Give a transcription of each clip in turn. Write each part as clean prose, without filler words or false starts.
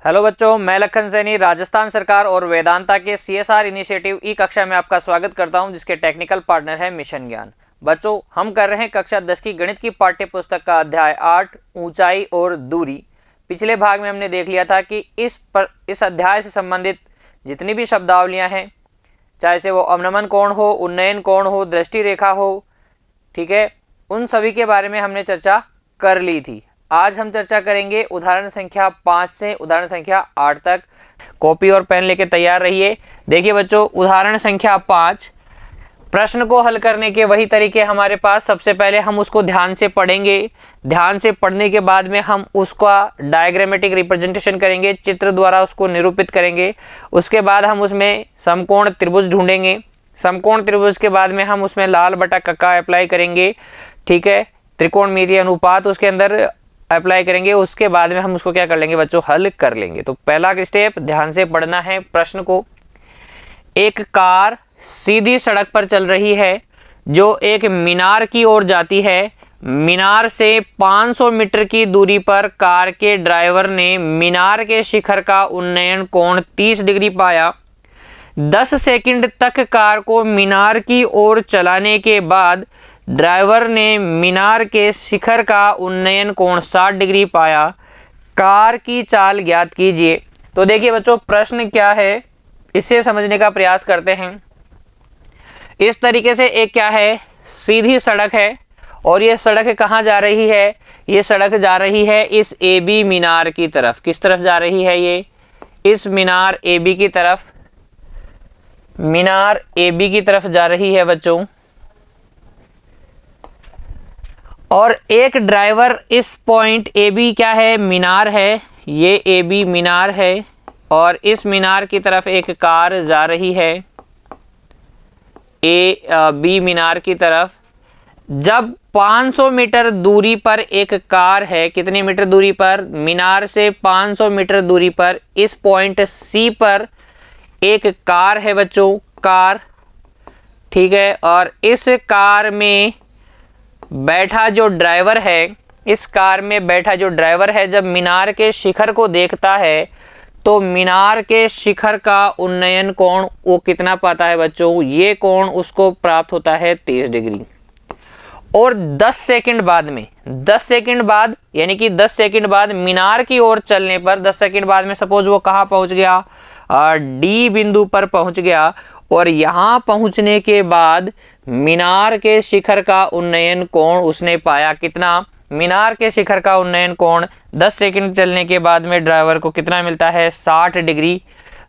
Hello बच्चों, मैं लखन सैनी राजस्थान सरकार और वेदांता के सीएसआर इनिशिएटिव ई कक्षा में आपका स्वागत करता हूं, जिसके टेक्निकल पार्टनर है मिशन ज्ञान। बच्चों, हम कर रहे हैं कक्षा 10 की गणित की पाठ्य पुस्तक का अध्याय 8 ऊंचाई और दूरी। पिछले भाग में हमने देख लिया था कि इस अध्याय से संबंधित जितनी भी शब्दावलियाँ हैं, चाहे से वो अवनमन कोण हो, उन्नयन कोण हो, दृष्टि रेखा हो, ठीक है, उन सभी के बारे में हमने चर्चा कर ली थी। आज हम चर्चा करेंगे उदाहरण संख्या 5 से उदाहरण संख्या 8 तक। कॉपी और पेन लेके तैयार रहिए। देखिए बच्चों, उदाहरण संख्या 5, प्रश्न को हल करने के वही तरीके हमारे पास। सबसे पहले हम उसको ध्यान से पढ़ेंगे। ध्यान से पढ़ने के बाद में हम उसका डायग्रामेटिक रिप्रेजेंटेशन करेंगे, चित्र द्वारा उसको निरूपित करेंगे। उसके बाद हम उसमें समकोण त्रिभुज ढूंढेंगे। समकोण त्रिभुज के बाद में हम उसमें लाल बटा कक्का अप्लाई करेंगे, ठीक है। त्रिकोणमितीय अनुपात उसके अंदर अप्लाई करेंगे। उसके बाद में हम उसको क्या कर लेंगे बच्चों, हल कर लेंगे। तो पहला स्टेप ध्यान से पढ़ना है प्रश्न को। एक कार सीधी सड़क पर चल रही है जो एक मीनार की ओर जाती है। मीनार से 500 मीटर की दूरी पर कार के ड्राइवर ने मीनार के शिखर का उन्नयन कोण 30 डिग्री पाया। 10 सेकंड तक कार को मीनार की ओर चलाने के बाद ड्राइवर ने मीनार के शिखर का उन्नयन कोण 60 डिग्री पाया। कार की चाल ज्ञात कीजिए। तो देखिए बच्चों, प्रश्न क्या है इसे समझने का प्रयास करते हैं। इस तरीके से एक क्या है, सीधी सड़क है और ये सड़क कहाँ जा रही है? ये सड़क जा रही है इस AB मीनार की तरफ। किस तरफ जा रही है ये? इस मीनार AB की तरफ। मीनार AB की तरफ जा रही है बच्चों। और एक ड्राइवर इस पॉइंट AB क्या है? मीनार है। ये AB मीनार है और इस मीनार की तरफ एक कार जा रही है B मीनार की तरफ। जब 500 मीटर दूरी पर एक कार है, कितने मीटर दूरी पर? मीनार से 500 मीटर दूरी पर इस पॉइंट C पर एक कार है बच्चों, कार, ठीक है। और इस कार में बैठा जो ड्राइवर है, इस कार में बैठा जो ड्राइवर है, जब मीनार के शिखर को देखता है तो मीनार के शिखर का उन्नयन कोण वो कितना पाता है बच्चों? ये कोण उसको प्राप्त होता है 30 डिग्री। और 10 सेकंड बाद में, 10 सेकंड बाद यानी कि 10 सेकंड बाद मीनार की ओर चलने पर, 10 सेकंड बाद में सपोज वो कहाँ पहुंच गया? D बिंदु पर पहुंच गया। और यहाँ पहुंचने के बाद मीनार के शिखर का उन्नयन कोण उसने पाया कितना? मीनार के शिखर का उन्नयन कोण 10 सेकंड चलने के बाद में ड्राइवर को कितना मिलता है? 60 डिग्री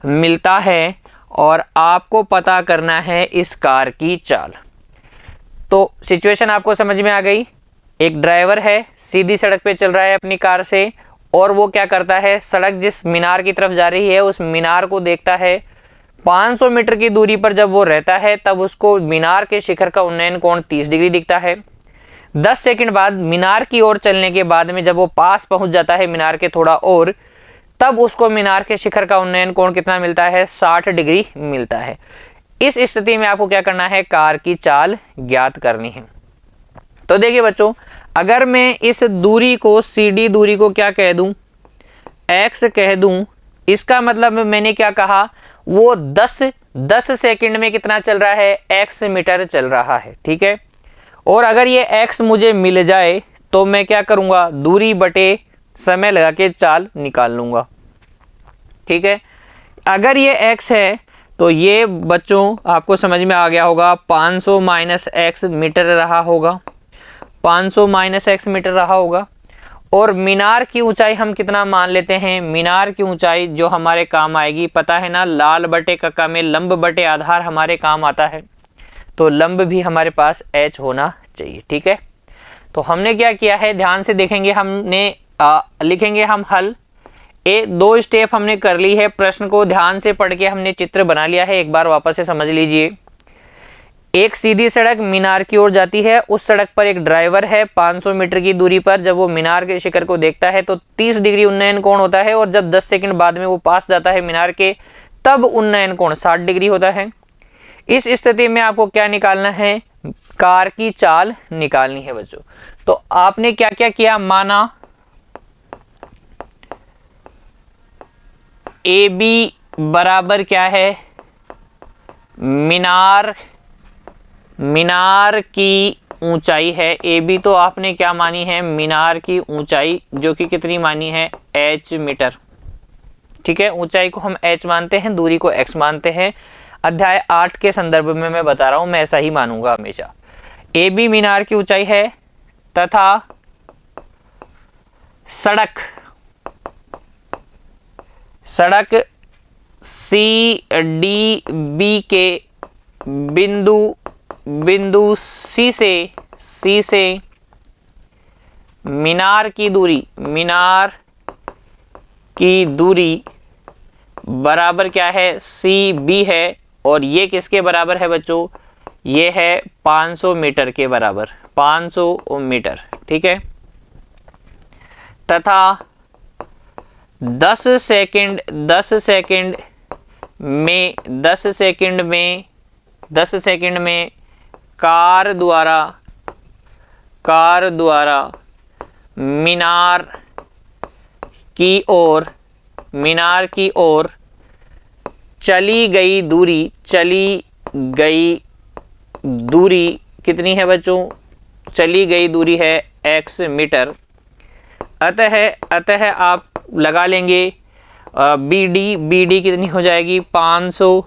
मिलता है। और आपको पता करना है इस कार की चाल। तो सिचुएशन आपको समझ में आ गई। एक ड्राइवर है, सीधी सड़क पे चल रहा है अपनी कार से, और वो क्या करता है, सड़क जिस मीनार की तरफ जा रही है उस मीनार को देखता है। 500 मीटर की दूरी पर जब वो रहता है तब उसको मीनार के शिखर का उन्नयन कोण 30 डिग्री दिखता है। 10 सेकंड बाद मीनार की ओर चलने के बाद में जब वो पास पहुंच जाता है मीनार के थोड़ा और, तब उसको मीनार के शिखर का उन्नयन कोण कितना मिलता है? 60 डिग्री मिलता है। इस स्थिति में आपको क्या करना है? कार की चाल ज्ञात करनी है। तो देखिए बच्चों, अगर मैं इस दूरी को, CD दूरी को क्या कह दूं? X कह दूं। इसका मतलब मैंने क्या कहा? वो 10 सेकंड में कितना चल रहा है? X मीटर चल रहा है, ठीक है। और अगर ये X मुझे मिल जाए तो मैं क्या करूंगा? दूरी बटे समय लगा के चाल निकाल लूंगा, ठीक है। अगर ये X है तो ये बच्चों आपको समझ में आ गया होगा, 500 माइनस X मीटर रहा होगा, 500 माइनस X मीटर रहा होगा। और मीनार की ऊंचाई हम कितना मान लेते हैं? मीनार की ऊंचाई जो हमारे काम आएगी, पता है ना, लाल बटे कक्का में लंब बटे आधार हमारे काम आता है। तो लंब भी हमारे पास H होना चाहिए, ठीक है। तो हमने क्या किया है, ध्यान से देखेंगे, हमने लिखेंगे हम हल। 2 स्टेप हमने कर ली है। प्रश्न को ध्यान से पढ़ के हमने चित्र बना लिया है। एक बार वापस से समझ लीजिए। एक सीधी सड़क मीनार की ओर जाती है। उस सड़क पर एक ड्राइवर है 500 मीटर की दूरी पर। जब वो मीनार के शिखर को देखता है तो 30 डिग्री उन्नयन कोण होता है। और जब 10 सेकंड बाद में वो पास जाता है मीनार के, तब उन्नयन कोण 60 डिग्री होता है। इस स्थिति में आपको क्या निकालना है? कार की चाल निकालनी है बच्चों। तो आपने क्या क्या किया? माना ए बी बराबर क्या है, मीनार की ऊंचाई है। ए बी तो आपने क्या मानी है, मीनार की ऊंचाई, जो कि कितनी मानी है, h मीटर। ठीक है, ऊंचाई को हम h मानते हैं, दूरी को x मानते हैं। अध्याय 8 के संदर्भ में मैं बता रहा हूं, मैं ऐसा ही मानूंगा हमेशा। ए बी मीनार की ऊंचाई है तथा सड़क सी डी बी के बिंदु सी से मीनार की दूरी बराबर क्या है, सी बी है। और ये किसके बराबर है बच्चों, ये है 500 मीटर के बराबर, 500 मीटर। ठीक है, तथा 10 सेकंड में कार द्वारा मीनार की ओर चली गई दूरी कितनी है बच्चों, चली गई दूरी है x मीटर। अतः आप लगा लेंगे बी डी कितनी हो जाएगी, 500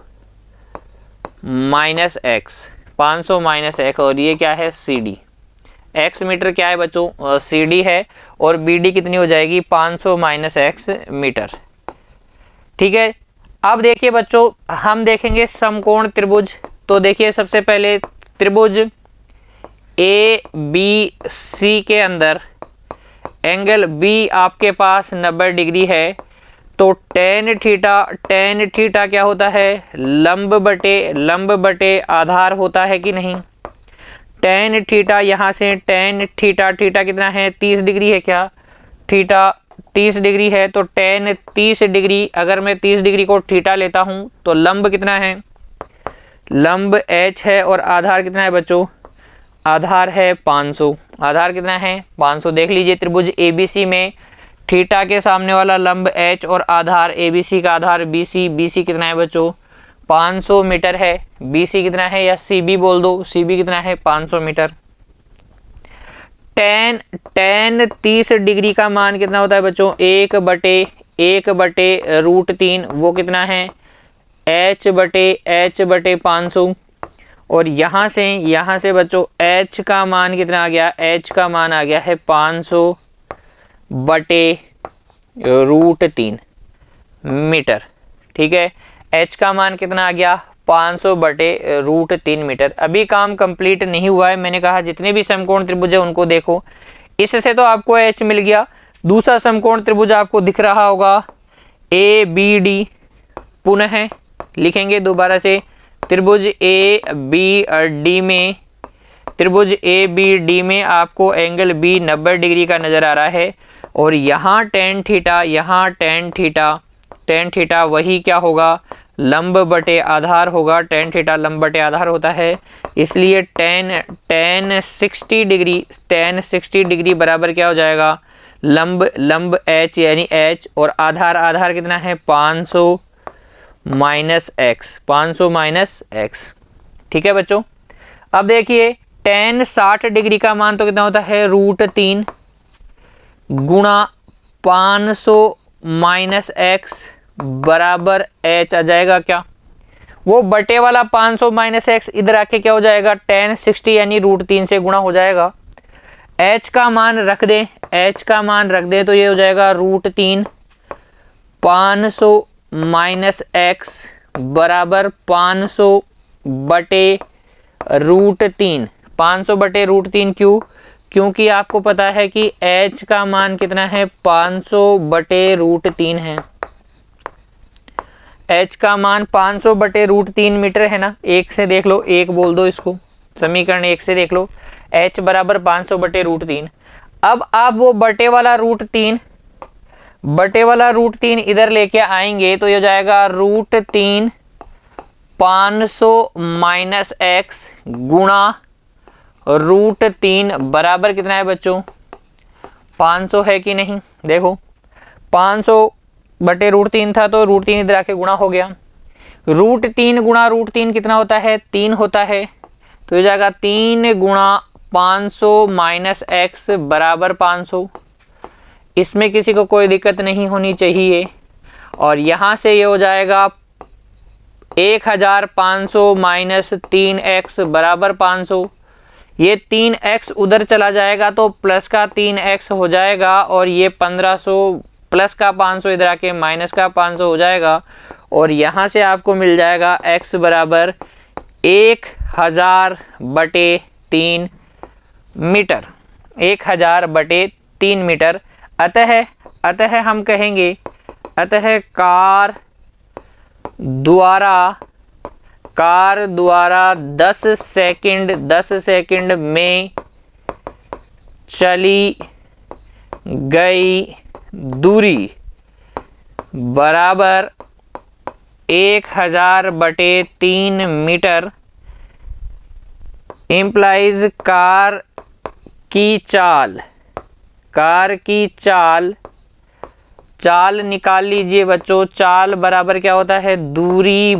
माइनस एक्स, 500 माइनस एक्स, और ये क्या है, सी डी। एक्स मीटर क्या है बच्चों, सी डी है, और बी डी कितनी हो जाएगी, 500 माइनस एक्स मीटर। ठीक है, अब देखिए बच्चों, हम देखेंगे समकोण त्रिभुज। तो देखिए सबसे पहले त्रिभुज ए बी सी के अंदर एंगल बी आपके पास 90 डिग्री है। तो टेन थीटा क्या होता है, लंब बटे आधार होता है कि नहीं। टेन थीटा यहाँ से टेन थीटा कितना है, 30 डिग्री है क्या, थीटा 30 डिग्री है। तो टेन 30 डिग्री, अगर मैं 30 डिग्री को थीटा लेता हूँ तो लंब कितना है, लंब h है, और आधार कितना है बच्चों, आधार है 500। आधार कितना है, 500। देख लीजिए त्रिभुज ABC में थीटा के सामने वाला लंब h और आधार ABC का आधार BC कितना है बच्चों, 500 मीटर है। BC कितना है, या CB बोल दो, CB कितना है, 500 मीटर। टेन 30 डिग्री का मान कितना होता है बच्चों, 1/√3, वो कितना है, h बटे 500। और यहाँ से बच्चों h का मान कितना आ गया, h का मान आ गया है 500/√3 मीटर। ठीक है, h का मान कितना आ गया, 500/√3 मीटर। अभी काम कंप्लीट नहीं हुआ है, मैंने कहा जितने भी समकोण त्रिभुज है उनको देखो। इससे तो आपको h मिल गया। दूसरा समकोण त्रिभुज आपको दिख रहा होगा ABD, पुनः लिखेंगे दोबारा से, त्रिभुज ABD में आपको एंगल B 90 डिग्री का नज़र आ रहा है। और यहाँ टेन थीटा वही क्या होगा, लंब बटे आधार होगा। टेन थीटा लंब बटे आधार होता है, इसलिए टेन 60 डिग्री बराबर क्या हो जाएगा, लंब h यानी h, और आधार कितना है, 500 माइनस एक्स, 500 माइनस एक्स। ठीक है बच्चों, अब देखिए टेन 60 डिग्री का मान तो कितना होता है, √3 गुणा 500 माइनस एक्स बराबर h आ जाएगा क्या, वो बटे वाला 500 माइनस एक्स इधर आके क्या हो जाएगा, टेन 60 यानी √3 से गुणा हो जाएगा। h का मान रख दें तो ये हो जाएगा √3, 500 माइनस एक्स बराबर 500/√3। 500/√3 क्योंकि आपको पता है कि h का मान कितना है, 500/√3 है। h का मान 500/√3 मीटर है ना। एक से देख लो, एक बोल दो इसको, समीकरण एक से देख लो, h बराबर 500/√3। अब आप वो बटे वाला √3 इधर लेके आएंगे तो ये हो जाएगा √3 500 माइनस एक्स गुणा √3 बराबर कितना है बच्चों, 500 है कि नहीं। देखो 500 बटे √3 था तो √3 इधर आके गुणा हो गया। √3 गुणा √3 कितना होता है? 3 होता है। तो ये जाएगा 3 गुणा 500 माइनस x बराबर 500। इसमें किसी को कोई दिक्कत नहीं होनी चाहिए। और यहाँ से ये हो जाएगा 1500 माइनस 3x बराबर 500। ये 3x उधर चला जाएगा तो प्लस का 3x हो जाएगा, और ये 1500 प्लस का 500 इधर आके माइनस का 500 हो जाएगा। और यहाँ से आपको मिल जाएगा x बराबर 1000/3 मीटर। 1000/3 मीटर। अतः हम कहेंगे, अतः कार द्वारा 10 सेकंड में चली गई दूरी बराबर 1000/3 मीटर। इम्प्लाइज कार की चाल निकाल लीजिए बच्चों। चाल बराबर क्या होता है? दूरी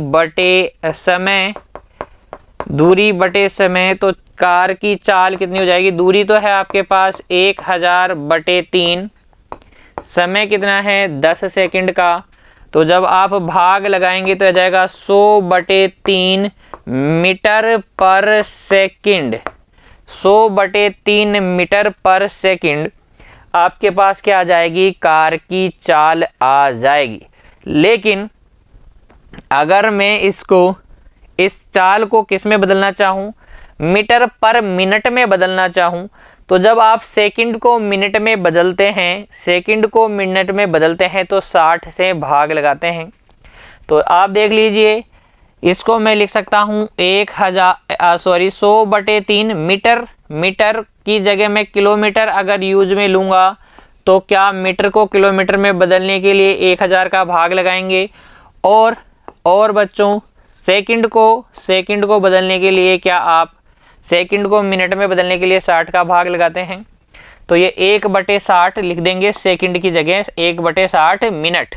बटे समय। तो कार की चाल कितनी हो जाएगी? दूरी तो है आपके पास 1000/3, समय कितना है? 10 सेकंड का। तो जब आप भाग लगाएंगे तो आ जाएगा 100/3 मीटर पर सेकंड। 100/3 मीटर पर सेकंड आपके पास क्या आ जाएगी? कार की चाल आ जाएगी। लेकिन अगर मैं इस चाल को किस में बदलना चाहूँ? मीटर पर मिनट में बदलना चाहूँ, तो जब आप सेकंड को मिनट में बदलते हैं तो 60 से भाग लगाते हैं। तो आप देख लीजिए, इसको मैं लिख सकता हूँ 100/3 मीटर की जगह मैं किलोमीटर अगर यूज में लूँगा तो क्या मीटर को किलोमीटर में बदलने के लिए 1000 का भाग लगाएंगे। और बच्चों सेकंड को बदलने के लिए क्या आप सेकंड को मिनट में बदलने के लिए 60 का भाग लगाते हैं। तो ये 1/60 लिख देंगे सेकंड की जगह 1/60 मिनट।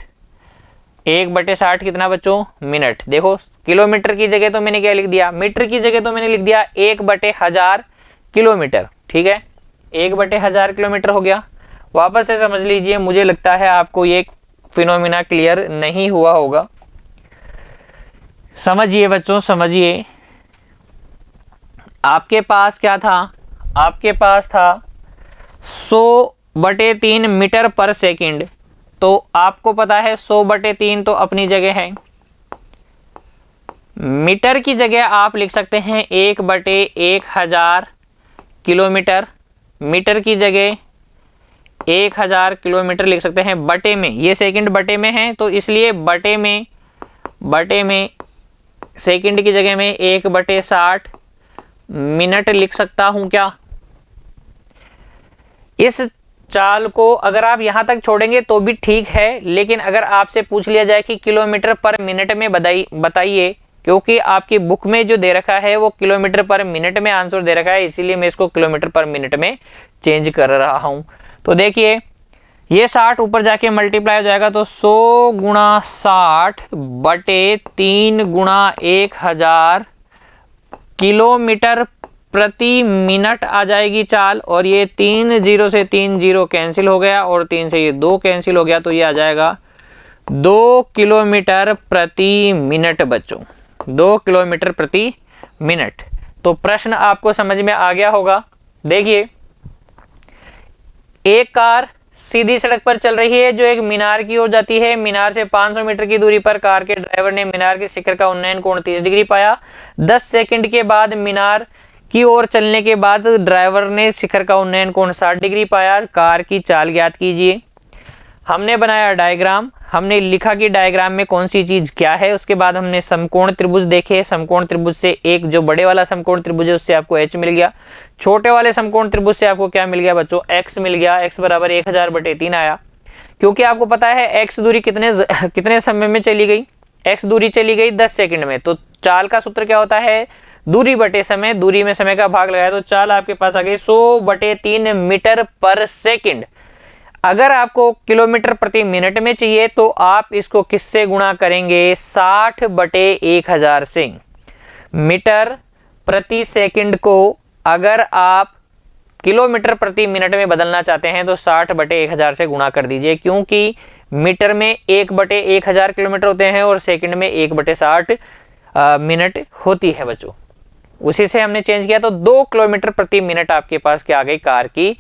1/60 कितना बच्चों? मिनट। देखो किलोमीटर की जगह तो मैंने क्या लिख दिया? मीटर की जगह तो मैंने लिख दिया 1/1000 किलोमीटर। ठीक है, 1/1000 किलोमीटर हो गया। वापस से समझ लीजिए, मुझे लगता है आपको ये फिनोमिना क्लियर नहीं हुआ होगा। समझिए बच्चों, समझिए। आपके पास क्या था? आपके पास था 100/3 मीटर पर सेकंड। तो आपको पता है 100/3 तो अपनी जगह है। मीटर की जगह आप लिख सकते हैं 1/1000 किलोमीटर। मीटर की जगह 1000 किलोमीटर लिख सकते हैं। बटे में, ये सेकंड बटे में है तो इसलिए बटे में सेकंड की जगह में 1/60 मिनट लिख सकता हूं क्या? इस चाल को अगर आप यहां तक छोड़ेंगे तो भी ठीक है, लेकिन अगर आपसे पूछ लिया जाए कि किलोमीटर पर मिनट में बताइए, क्योंकि आपकी बुक में जो दे रखा है वो किलोमीटर पर मिनट में आंसर दे रखा है, इसीलिए मैं इसको किलोमीटर पर मिनट में चेंज कर रहा हूं। तो देखिए, ये 60 ऊपर जाके मल्टीप्लाई हो जाएगा तो 100 गुणा 60/3 गुणा 1000 किलोमीटर प्रति मिनट आ जाएगी चाल। और ये 3 0 से 3 0 कैंसिल हो गया और 3 से ये 2 कैंसिल हो गया, तो ये आ जाएगा 2 किलोमीटर प्रति मिनट बच्चों। 2 किलोमीटर प्रति मिनट। तो प्रश्न आपको समझ में आ गया होगा। देखिए, एक कार सीधी सड़क पर चल रही है जो एक मीनार की ओर जाती है। मीनार से 500 मीटर की दूरी पर कार के ड्राइवर ने मीनार के शिखर का उन्नयन कोण 30 डिग्री पाया। 10 सेकंड के बाद मीनार की ओर चलने के बाद ड्राइवर ने शिखर का उन्नयन कोण 60 डिग्री पाया। कार की चाल ज्ञात कीजिए। हमने बनाया डायग्राम, हमने लिखा कि डायग्राम में कौन सी चीज क्या है। उसके बाद हमने समकोण त्रिभुज देखे। समकोण त्रिभुज से एक जो बड़े वाला समकोण त्रिभुज है उससे आपको h मिल गया। छोटे वाले समकोण त्रिभुज से आपको क्या मिल गया बच्चों? x मिल गया। x बराबर 1000/3 आया, क्योंकि आपको पता है x दूरी कितने समय में चली गई? x दूरी चली गई 10 सेकंड में। तो चाल का सूत्र क्या होता है? दूरी बटे समय। दूरी में समय का भाग लगाया तो चाल आपके पास आ गई 100/3 मीटर पर सेकंड। अगर आपको किलोमीटर प्रति मिनट में चाहिए तो आप इसको किससे गुणा करेंगे, 60/1000 से। मीटर प्रति सेकंड को अगर आप किलोमीटर प्रति मिनट में बदलना चाहते हैं तो 60/1000 से गुणा कर दीजिए, क्योंकि मीटर में 1/1000 किलोमीटर होते हैं और सेकंड में 1/60 मिनट होती है बच्चों। उसी से हमने चेंज किया तो 2 किलोमीटर प्रति मिनट आपके पास क्या आ गई, कार की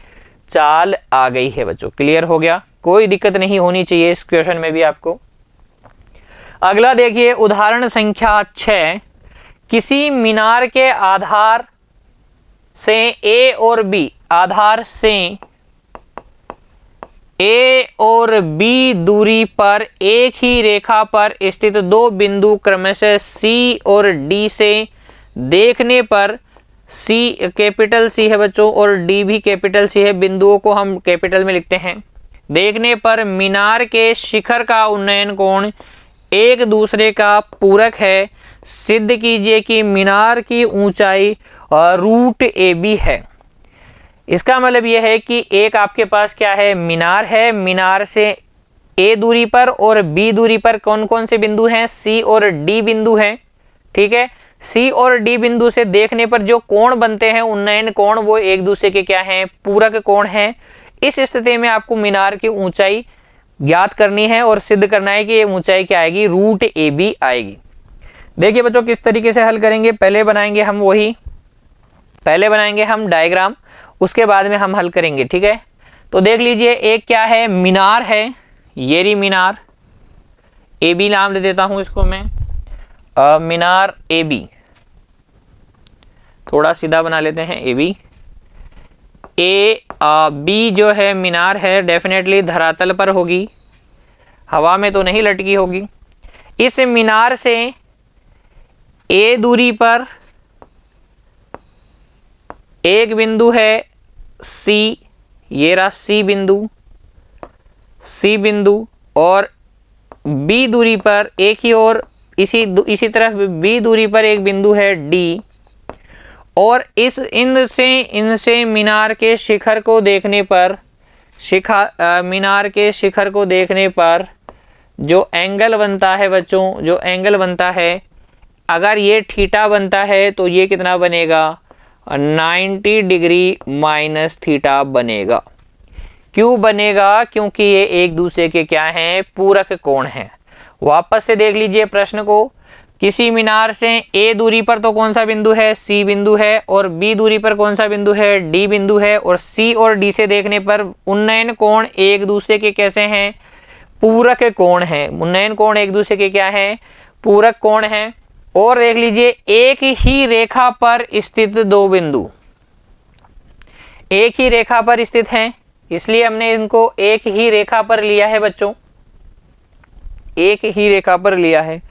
चाल आ गई है बच्चों। क्लियर हो गया, कोई दिक्कत नहीं होनी चाहिए इस क्वेश्चन में भी आपको। अगला देखिए उदाहरण संख्या 6, किसी मीनार के आधार से ए और बी, आधार से ए और बी दूरी पर एक ही रेखा पर स्थित दो बिंदु क्रमशः सी और डी से देखने पर, सी कैपिटल सी है बच्चों और डी भी कैपिटल सी है, बिंदुओं को हम कैपिटल में लिखते हैं। देखने पर मीनार के शिखर का उन्नयन कोण एक दूसरे का पूरक है, सिद्ध कीजिए कि मीनार की ऊंचाई √AB है। इसका मतलब यह है कि एक आपके पास क्या है, मीनार है, मीनार से ए दूरी पर और बी दूरी पर कौन कौन से बिंदु हैं, सी और डी बिंदु हैं। ठीक है, सी और डी बिंदु से देखने पर जो कोण बनते हैं उन्नयन कोण, वो एक दूसरे के क्या हैं, पूरक कोण हैं। इस स्थिति में आपको मीनार की ऊंचाई ज्ञात करनी है और सिद्ध करना है कि ये ऊंचाई क्या आएगी, √AB आएगी। देखिए बच्चों किस तरीके से हल करेंगे, पहले बनाएंगे हम डायग्राम, उसके बाद में हम हल करेंगे। ठीक है, तो देख लीजिए एक क्या है, मीनार है, ये रही मीनार, AB नाम दे देता हूं इसको मैं, मीनार AB, थोड़ा सीधा बना लेते हैं AB। बी जो है मीनार है डेफिनेटली धरातल पर होगी, हवा में तो नहीं लटकी होगी। इस मीनार से ए दूरी पर एक बिंदु है सी, ये रहा सी बिंदु, और बी दूरी पर एक ही और इसी तरफ बी दूरी पर एक बिंदु है डी, और इनसे मीनार के शिखर को देखने पर, मीनार के शिखर को देखने पर जो एंगल बनता है बच्चों, जो एंगल बनता है, अगर ये थीटा बनता है तो ये कितना बनेगा, 90 डिग्री माइनस थीटा बनेगा। क्यों बनेगा, क्योंकि ये एक दूसरे के क्या हैं, पूरक कोण हैं। वापस से देख लीजिए प्रश्न को, किसी मीनार से ए दूरी पर तो कौन सा बिंदु है, सी बिंदु है, और बी दूरी पर कौन सा बिंदु है, डी बिंदु है, और सी और डी से देखने पर उन्नयन कोण एक दूसरे के कैसे हैं, पूरक कोण हैं। उन्नयन कोण एक दूसरे के क्या हैं, पूरक कोण हैं। और देख लीजिए एक ही रेखा पर स्थित दो बिंदु एक ही रेखा पर स्थित हैं, इसलिए हमने इनको एक ही रेखा पर लिया है बच्चों, एक ही रेखा पर लिया है।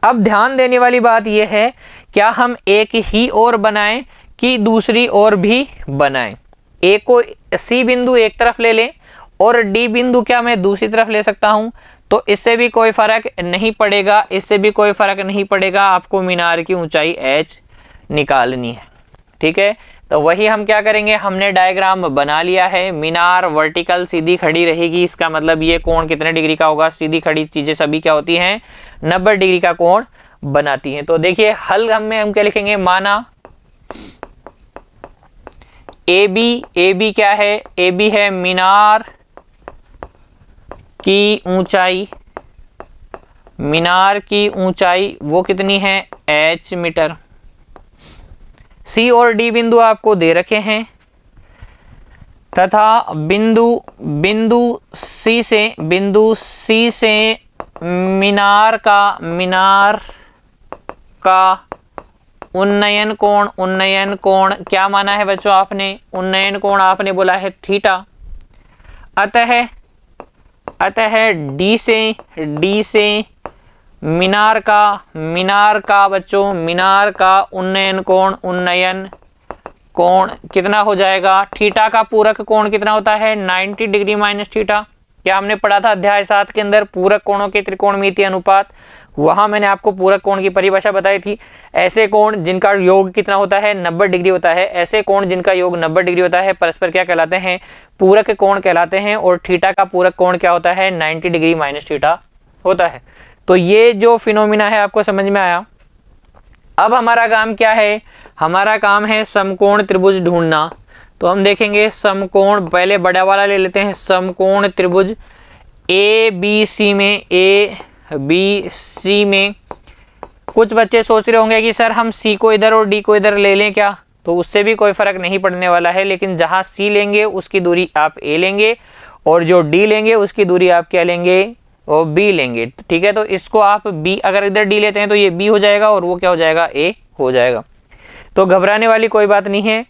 अब ध्यान देने वाली बात यह है, क्या हम एक ही ओर बनाएं कि दूसरी ओर भी बनाएं। एक को सी बिंदु एक तरफ ले लें और डी बिंदु क्या मैं दूसरी तरफ ले सकता हूं, तो इससे भी कोई फर्क नहीं पड़ेगा, इससे भी कोई फर्क नहीं पड़ेगा। आपको मीनार की ऊंचाई h निकालनी है। ठीक है, तो वही हम क्या करेंगे, हमने डायग्राम बना लिया है। मीनार वर्टिकल सीधी खड़ी रहेगी, इसका मतलब ये कोण कितने डिग्री का होगा, सीधी खड़ी चीजें सभी क्या होती हैं, 90 डिग्री का कोण बनाती हैं। तो देखिए हल हम क्या लिखेंगे, माना AB क्या है, AB है मीनार की ऊंचाई, मीनार की ऊंचाई वो कितनी है, h मीटर। सी और डी बिंदु आपको दे रखे हैं तथा बिंदु सी से मीनार का उन्नयन कोण क्या माना है बच्चों आपने, उन्नयन कोण आपने बोला है थीटा। अतः डी से मीनार का बच्चों, मीनार का उन्नयन कोण कितना हो जाएगा, थीटा का पूरक कोण कितना होता है, 90 डिग्री माइनस थीटा। क्या हमने पढ़ा था अध्याय 7 के अंदर, पूरक कोणों के त्रिकोणमितीय अनुपात, वहाँ मैंने आपको पूरक कोण की परिभाषा बताई थी। ऐसे कोण जिनका योग कितना होता है 90 डिग्री होता है, ऐसे कोण जिनका योग 90 डिग्री होता है परस्पर क्या कहलाते हैं, पूरक कोण कहलाते हैं। और थीटा का पूरक कोण क्या होता है 90 डिग्री माइनस थीटा होता है। तो ये जो फिनोमिना है आपको समझ में आया। अब हमारा काम क्या है, हमारा काम है समकोण त्रिभुज ढूंढना। तो हम देखेंगे समकोण, पहले बड़ा वाला ले लेते हैं, समकोण त्रिभुज ए बी सी में कुछ बच्चे सोच रहे होंगे कि सर हम सी को इधर और डी को इधर ले लें क्या, तो उससे भी कोई फर्क नहीं पड़ने वाला है। लेकिन जहां सी लेंगे उसकी दूरी आप ए लेंगे और जो डी लेंगे उसकी दूरी आप क्या लेंगे, वो बी लेंगे। ठीक है, तो इसको आप बी, अगर इधर डी लेते हैं तो ये बी हो जाएगा और वो क्या हो जाएगा, ए हो जाएगा। तो घबराने वाली कोई बात नहीं है,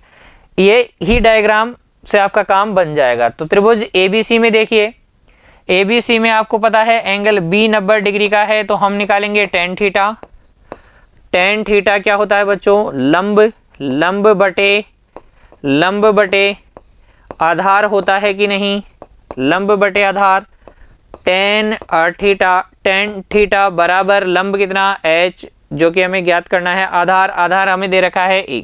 ये ही डायग्राम से आपका काम बन जाएगा। तो त्रिभुज एबीसी में देखिए, एबीसी में आपको पता है एंगल बी 90 डिग्री का है, तो हम निकालेंगे टेन थीटा। टेन थीटा क्या होता है बच्चों, लंब बटे आधार होता है कि नहीं, लंब बटे आधार। टेन थीटा बराबर लंब कितना, h, जो कि हमें ज्ञात करना है। आधार हमें दे रखा है e।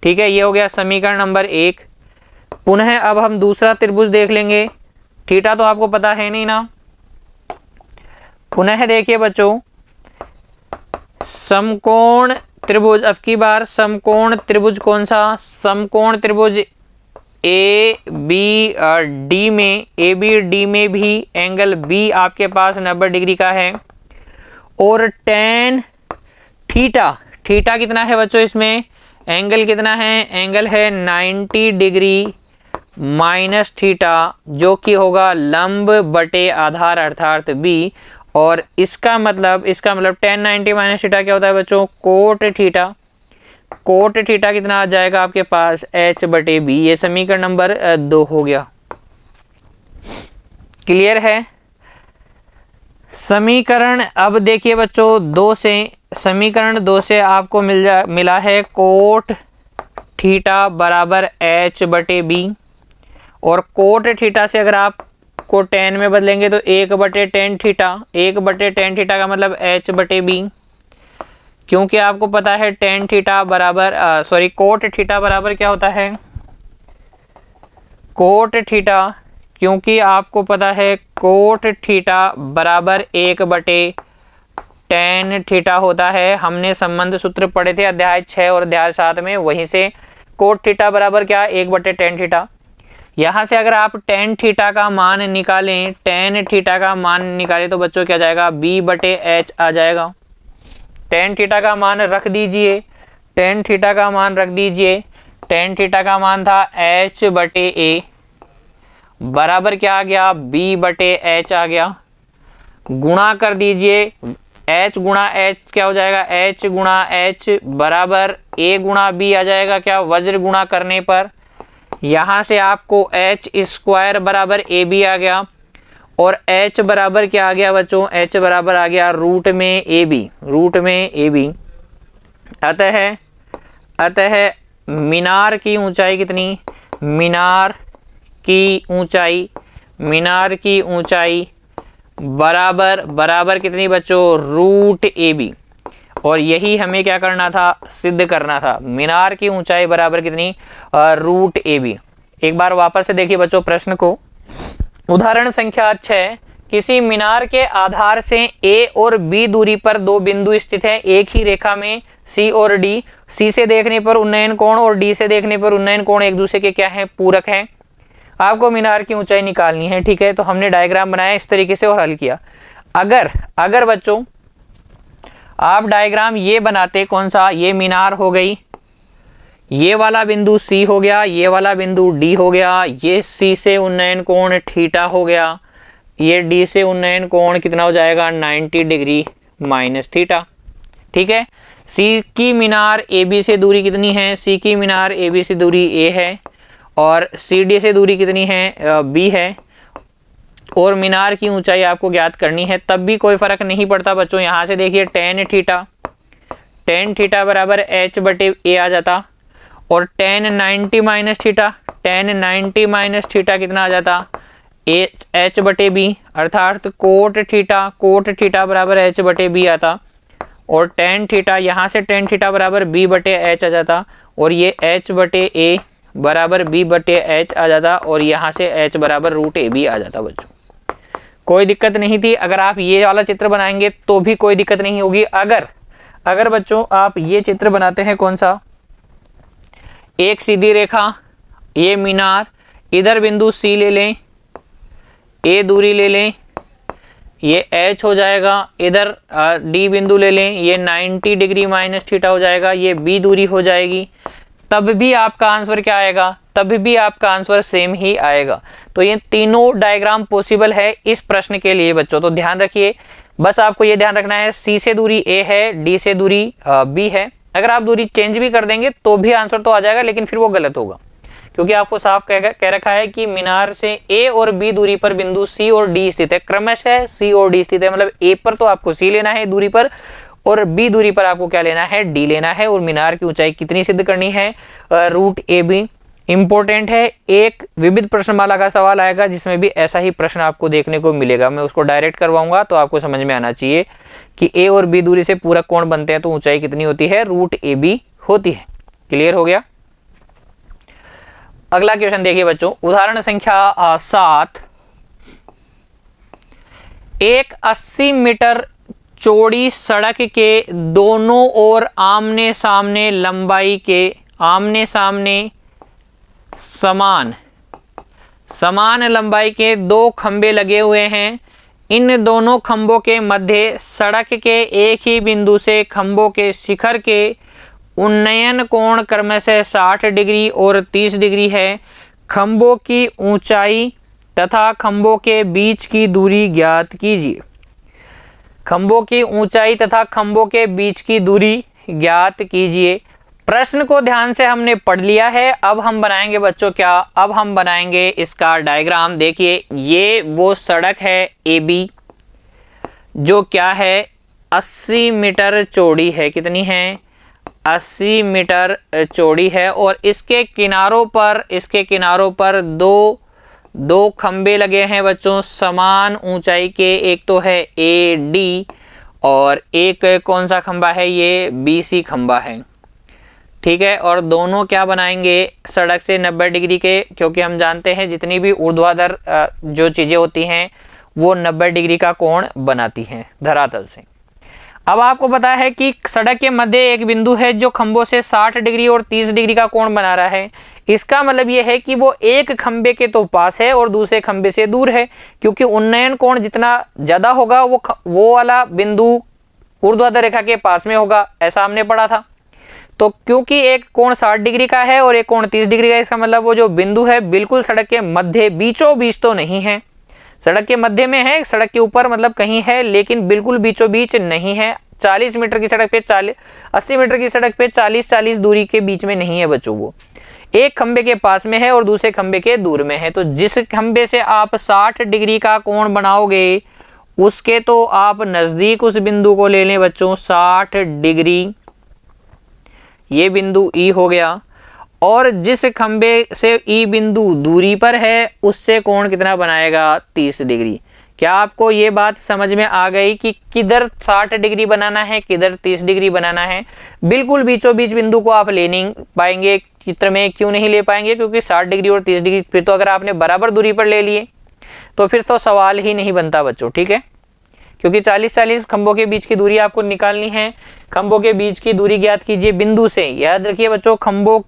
ठीक है, ये हो गया समीकरण नंबर 1। पुनः अब हम दूसरा त्रिभुज देख लेंगे। थीटा तो आपको पता है नहीं ना। पुनः देखिए बच्चों, समकोण त्रिभुज, अब की बार समकोण त्रिभुज कौन सा, समकोण त्रिभुज ए बी डी में भी एंगल बी आपके पास 90 डिग्री का है। और टेन थीटा कितना है बच्चों, इसमें एंगल कितना है, एंगल है 90 डिग्री माइनस थीटा, जो कि होगा लंब बटे आधार अर्थात बी। और इसका मतलब टेन 90 माइनस थीटा क्या होता है बच्चों, कोट थीटा कितना आ जाएगा आपके पास, h बटे बी। ये समीकरण नंबर 2 हो गया। क्लियर है। समीकरण अब देखिए बच्चों 2 से, समीकरण 2 से आपको मिला है कोट थीटा बराबर h बटे बी। और कोट थीटा से अगर आप को टेन में बदलेंगे तो 1 बटे टेन थीटा का मतलब h बटे बी। क्योंकि आपको पता है टेन थीटा बराबर कोट थीटा बराबर क्या होता है, कोट थीटा, क्योंकि आपको पता है कोट थीटा बराबर 1 बटे टेन थीटा होता है। हमने संबंध सूत्र पढ़े थे अध्याय 6 और अध्याय 7 में, वहीं से कोट थीटा बराबर क्या, 1 बटे टेन थीटा। यहाँ से अगर आप टेन थीटा का मान निकालें, तो बच्चों क्या जाएगा, b बटे h आ जाएगा। टेन थीटा का मान रख दीजिए, टेन थीटा का मान था h बटे a, बराबर क्या आ गया, b बटे h आ गया। गुणा कर दीजिए, h गुणा h क्या हो जाएगा, h गुणा h बराबर a गुणा b आ जाएगा। क्या, वज्र गुणा करने पर यहाँ से आपको h स्क्वायर बराबर ए बी आ गया। और h बराबर क्या आ गया बच्चों, h बराबर आ गया रूट में ए बी। अतः मीनार की ऊंचाई कितनी, मीनार की ऊंचाई बराबर कितनी बच्चों, रूट ए बी। और यही हमें क्या करना था, सिद्ध करना था। मीनार की ऊंचाई बराबर कितनी, रूट ए बी। एक बार वापस से देखिए बच्चों प्रश्न को। उदाहरण संख्या 6, किसी मीनार के आधार से ए और बी दूरी पर 2 बिंदु स्थित हैं एक ही रेखा में, सी और डी। सी से देखने पर उन्नयन कोण और डी से देखने पर उन्नयन कोण एक दूसरे के क्या हैं, पूरक हैं। आपको मीनार की ऊंचाई निकालनी है। ठीक है, तो हमने डायग्राम बनाया इस तरीके से और हल किया। अगर बच्चों आप डायग्राम ये बनाते, कौन सा, ये मीनार हो गई, ये वाला बिंदु C हो गया, ये वाला बिंदु D हो गया, ये C से उन्नयन कोण थीटा हो गया, ये D से उन्नयन कोण कितना हो जाएगा, 90 डिग्री माइनस थीटा। ठीक है, C की मीनार AB से दूरी कितनी है, C की मीनार AB से दूरी A है और CD से दूरी कितनी है, B है। और मीनार की ऊंचाई आपको ज्ञात करनी है, तब भी कोई फर्क नहीं पड़ता बच्चों। यहाँ से देखिए टेन थीटा बराबर h बटे a आ जाता। और टेन 90 माइनस थीटा कितना आ जाता, एच बटे बी, अर्थात कोट थीटा बराबर एच बटे बी आता, और टेन थीटा, यहाँ से टेन थीटा बराबर बी बटे एच आ जाता, और ये एच बटे ए बराबर बी बटे एच आ जाता, और यहाँ से एच बराबर रूट ए बी आ जाता बच्चों। कोई दिक्कत नहीं थी। अगर आप ये वाला चित्र बनाएंगे तो भी कोई दिक्कत नहीं होगी। अगर बच्चों आप ये चित्र बनाते हैं, कौन सा, एक सीधी रेखा, ये मीनार, इधर बिंदु सी ले लें, ए दूरी ले लें, ये एच हो जाएगा, इधर डी बिंदु ले लें, ये 90 डिग्री माइनस थीटा हो जाएगा, ये बी दूरी हो जाएगी, तब भी आपका आंसर क्या आएगा, तब भी आपका आंसर सेम ही आएगा। तो ये तीनों डायग्राम पॉसिबल है इस प्रश्न के लिए बच्चों। तो ध्यान रखिए, बस आपको ये ध्यान रखना है, सी से दूरी ए है, डी से दूरी बी है। अगर आप दूरी चेंज भी कर देंगे तो भी आंसर तो आ जाएगा, लेकिन फिर वो गलत होगा, क्योंकि आपको साफ कह रखा है कि मीनार से ए और बी दूरी पर बिंदु सी और डी स्थित है, क्रमशः सी और डी स्थित है। मतलब ए पर तो आपको सी लेना है दूरी पर, और बी दूरी पर आपको क्या लेना है, डी लेना है। और मीनार की ऊंचाई कितनी सिद्ध करनी है, रूट ए बी। इंपॉर्टेंट है, एक विविध प्रश्नमाला का सवाल आएगा जिसमें भी ऐसा ही प्रश्न आपको देखने को मिलेगा। मैं उसको डायरेक्ट करवाऊंगा तो आपको समझ में आना चाहिए कि ए और बी दूरी से पूरक कोण बनते हैं तो ऊंचाई कितनी होती है, रूट ए बी होती है। क्लियर हो गया। अगला क्वेश्चन देखिए बच्चों, उदाहरण संख्या 7। एक 80 मीटर चौड़ी सड़क के दोनों ओर आमने सामने लंबाई के समान लंबाई के दो खंबे लगे हुए हैं। इन दोनों खंभों के मध्य सड़क के एक ही बिंदु से खंभों के शिखर के उन्नयन कोण क्रमशः 60 डिग्री और 30 डिग्री है। खंभों की ऊंचाई तथा खंभों के बीच की दूरी ज्ञात कीजिए। खंभों की ऊंचाई तथा खंभों के बीच की दूरी ज्ञात कीजिए। प्रश्न को ध्यान से हमने पढ़ लिया है। अब हम बनाएंगे बच्चों क्या, अब हम बनाएंगे इसका डायग्राम। देखिए, ये वो सड़क है ए बी, जो क्या है 80 मीटर चौड़ी है। कितनी है, 80 मीटर चौड़ी है। और इसके किनारों पर दो खंबे लगे हैं बच्चों समान ऊंचाई के। एक तो है ए डी और एक कौन सा खंबा है, ये बी सी खंबा है। ठीक है, और दोनों क्या बनाएंगे, सड़क से 90 डिग्री के, क्योंकि हम जानते हैं जितनी भी ऊर्ध्वाधर जो चीज़ें होती हैं वो 90 डिग्री का कोण बनाती हैं धरातल से। अब आपको पता है कि सड़क के मध्य एक बिंदु है जो खंभों से 60 डिग्री और 30 डिग्री का कोण बना रहा है। इसका मतलब ये है कि वो एक खंबे के तो पास है और दूसरे खंबे से दूर है, क्योंकि उन्नयन कोण जितना ज़्यादा होगा वो वाला बिंदु ऊर्ध्वाधर रेखा के पास में होगा, ऐसा हमने पढ़ा था। तो क्योंकि एक कोण 60 डिग्री का है और एक कोण 30 डिग्री का, इसका मतलब वो जो बिंदु है बिल्कुल सड़क के मध्य, बीचों बीच तो नहीं है, सड़क के मध्य में है, सड़क के ऊपर मतलब कहीं है, लेकिन बिल्कुल बीचों बीच नहीं है। 40 मीटर की सड़क पे 80 मीटर की सड़क पे 40 दूरी के बीच में नहीं है बच्चों। वो एक खंबे के पास में है और दूसरे खंबे के दूर में है। तो जिस खंबे से आप 60 डिग्री का कोण बनाओगे उसके तो आप नज़दीक उस बिंदु को ले लें बच्चों 60 डिग्री, ये बिंदु ई हो गया। और जिस खंबे से ई बिंदु दूरी पर है उससे कोण कितना बनाएगा, 30 डिग्री। क्या आपको ये बात समझ में आ गई कि किधर 60 डिग्री बनाना है, किधर 30 डिग्री बनाना है? बिल्कुल बीचों बीच बिंदु को आप ले नहीं पाएंगे चित्र में। क्यों नहीं ले पाएंगे? क्योंकि 60 डिग्री और 30 डिग्री फिर तो अगर आपने बराबर दूरी पर ले लिए तो फिर तो सवाल ही नहीं बनता बच्चों। ठीक है, क्योंकि 40 खंभों के बीच की दूरी आपको निकालनी है। खंभों के बीच की दूरी ज्ञात कीजिए बिंदु से। याद रखिए बच्चों, खंभों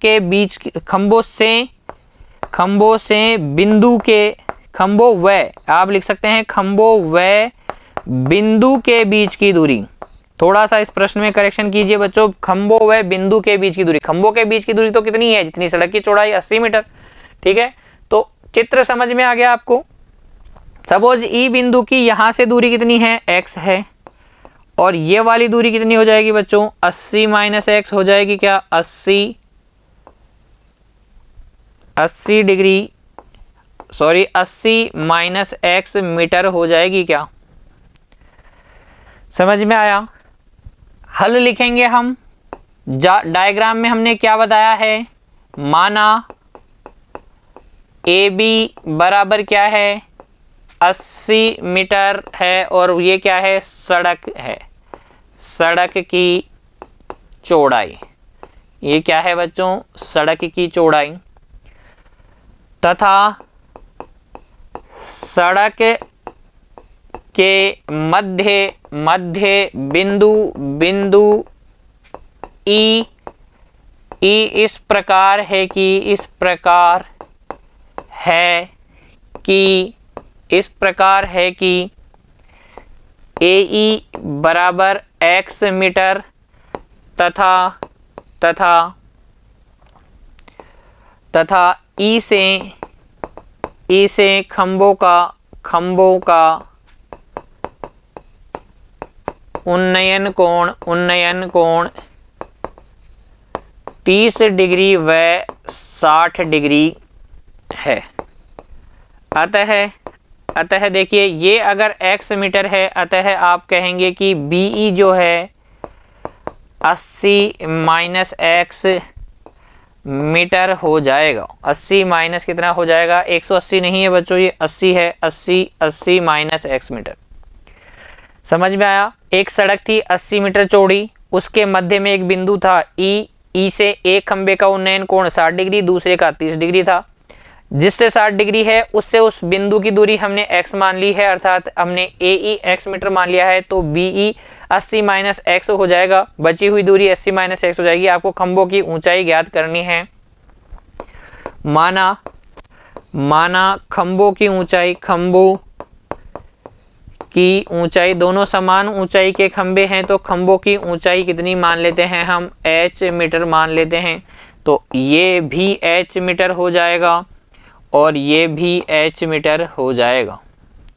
से बिंदु के, खंभों व आप लिख सकते हैं खंभों व बिंदु के बीच की दूरी। थोड़ा सा इस प्रश्न में करेक्शन कीजिए बच्चों, खंभों व बिंदु के बीच की दूरी। खंभों के बीच की दूरी तो कितनी है, जितनी सड़क की चौड़ाई 80 मीटर। ठीक है, तो चित्र समझ में आ गया आपको। सपोज ई बिंदु की यहाँ से दूरी कितनी है, x है, और ये वाली दूरी कितनी हो जाएगी बच्चों, 80 माइनस एक्स हो जाएगी क्या, 80 degree, sorry 80 minus x metre हो जाएगी क्या। समझ में आया? हल लिखेंगे हम। डायग्राम में हमने क्या बताया है, माना ए बी बराबर क्या है, 80 मीटर है और ये क्या है, सड़क है, सड़क की चौड़ाई। ये क्या है बच्चों, सड़क की चौड़ाई। तथा सड़क के मध्य बिंदु ई इस प्रकार है कि AE बराबर x मीटर तथा E से खंभों का उन्नयन कोण 30 डिग्री व 60 डिग्री है। अतः देखिए, ये अगर x मीटर है, अतः आप कहेंगे कि BE जो है 80 माइनस x मीटर हो जाएगा। 80 माइनस कितना हो जाएगा, 180 नहीं है बच्चों, ये 80 है। 80 माइनस x मीटर। समझ में आया। एक सड़क थी 80 मीटर चौड़ी, उसके मध्य में एक बिंदु था ई से एक खंबे का उन्नयन कोण 60 डिग्री, दूसरे का 30 डिग्री था। जिससे 60 डिग्री है उससे उस बिंदु की दूरी हमने x मान ली है, अर्थात हमने AE x मीटर मान लिया है, तो BE 80 माइनस x हो जाएगा। बची हुई दूरी 80 माइनस x हो जाएगी। आपको खंभों की ऊंचाई ज्ञात करनी है। माना खंभों की ऊंचाई दोनों समान ऊंचाई के खंभे हैं, तो खंभों की ऊंचाई कितनी मान लेते हैं हम, h मीटर मान लेते हैं। तो ये भी h मीटर हो जाएगा और ये भी h मीटर हो जाएगा।